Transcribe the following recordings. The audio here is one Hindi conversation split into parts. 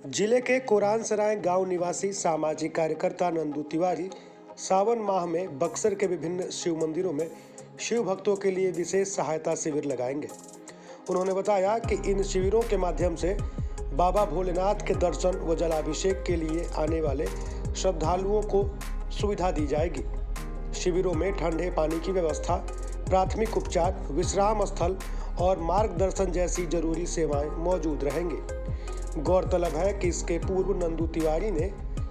जिले के कोरानसराय गांव निवासी सामाजिक कार्यकर्ता नंदू तिवारी सावन माह में बक्सर के विभिन्न शिव मंदिरों में शिव भक्तों के लिए विशेष सहायता शिविर लगाएंगे। उन्होंने बताया कि इन शिविरों के माध्यम से बाबा भोलेनाथ के दर्शन व जलाभिषेक के लिए आने वाले श्रद्धालुओं को सुविधा दी जाएगी। शिविरों में ठंडे पानी की व्यवस्था, प्राथमिक उपचार, विश्राम स्थल और मार्गदर्शन जैसी जरूरी सेवाएं मौजूद रहेंगी। गौरतलब है कि इसके पूर्व नंदू तिवारी ने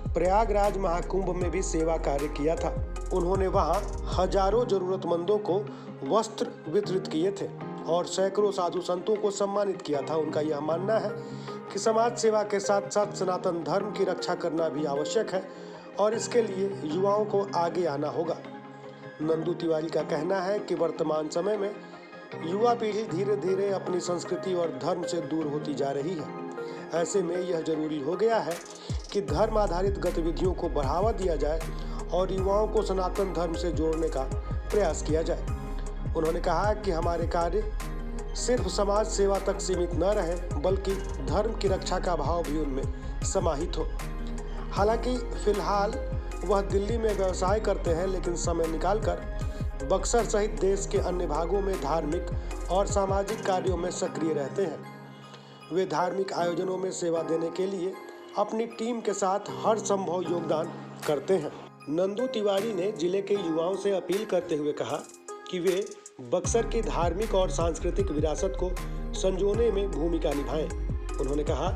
प्रयागराज महाकुंभ में भी सेवा कार्य किया था। उन्होंने वहां हजारों जरूरतमंदों को वस्त्र वितरित किए थे और सैकड़ों साधु संतों को सम्मानित किया था। उनका यह मानना है कि समाज सेवा के साथ साथ सनातन धर्म की रक्षा करना भी आवश्यक है और इसके लिए युवाओं को आगे आना होगा। नंदू तिवारी का कहना है कि वर्तमान समय में युवा पीढ़ी धीरे धीरे अपनी संस्कृति और धर्म से दूर होती जा रही है। ऐसे में यह जरूरी हो गया है कि धर्म आधारित गतिविधियों को बढ़ावा दिया जाए और युवाओं को सनातन धर्म से जोड़ने का प्रयास किया जाए। उन्होंने कहा कि हमारे कार्य सिर्फ समाज सेवा तक सीमित न रहे बल्कि धर्म की रक्षा का भाव भी उनमें समाहित हो। हालांकि फिलहाल वह दिल्ली में व्यवसाय करते हैं, लेकिन समय निकालकर बक्सर सहित देश के अन्य भागों में धार्मिक और सामाजिक कार्यों में सक्रिय रहते हैं। वे धार्मिक आयोजनों में सेवा देने के लिए अपनी टीम के साथ हर संभव योगदान करते हैं। नंदू तिवारी ने जिले के युवाओं से अपील करते हुए कहा कि वे बक्सर की धार्मिक और सांस्कृतिक विरासत को संजोने में भूमिका निभाएं। उन्होंने कहा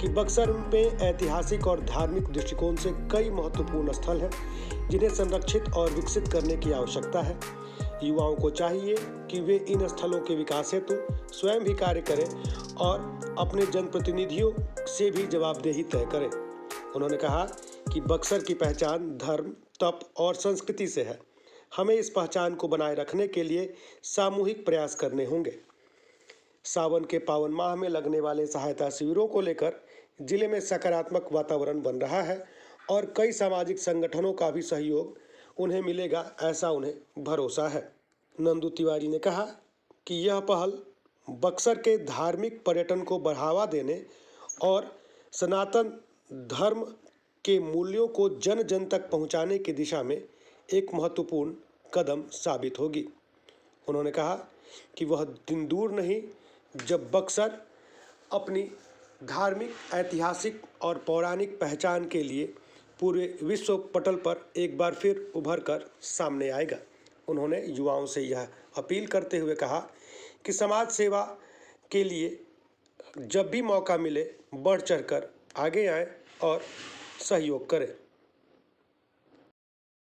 कि बक्सर में ऐतिहासिक और धार्मिक दृष्टिकोण से कई महत्वपूर्ण स्थल हैं जिन्हें संरक्षित और विकसित करने की आवश्यकता है। युवाओं को चाहिए कि वे इन स्थलों के विकास हेतु स्वयं भी कार्य करें और अपने जनप्रतिनिधियों से भी जवाबदेही तय करें। उन्होंने कहा कि बक्सर की पहचान धर्म, तप और संस्कृति से है। हमें इस पहचान को बनाए रखने के लिए सामूहिक प्रयास करने होंगे। सावन के पावन माह में लगने वाले सहायता शिविरों को लेकर जिले में सकारात्मक वातावरण बन रहा है और कई सामाजिक संगठनों का भी सहयोग उन्हें मिलेगा, ऐसा उन्हें भरोसा है। नंदू तिवारी ने कहा कि यह पहल बक्सर के धार्मिक पर्यटन को बढ़ावा देने और सनातन धर्म के मूल्यों को जन जन तक पहुंचाने की दिशा में एक महत्वपूर्ण कदम साबित होगी। उन्होंने कहा कि वह दिन दूर नहीं जब बक्सर अपनी धार्मिक, ऐतिहासिक और पौराणिक पहचान के लिए पूरे विश्व पटल पर एक बार फिर उभर कर सामने आएगा। उन्होंने युवाओं से यह अपील करते हुए कहा कि समाज सेवा के लिए जब भी मौका मिले बढ़ चढ़कर आगे आएं और सहयोग करें।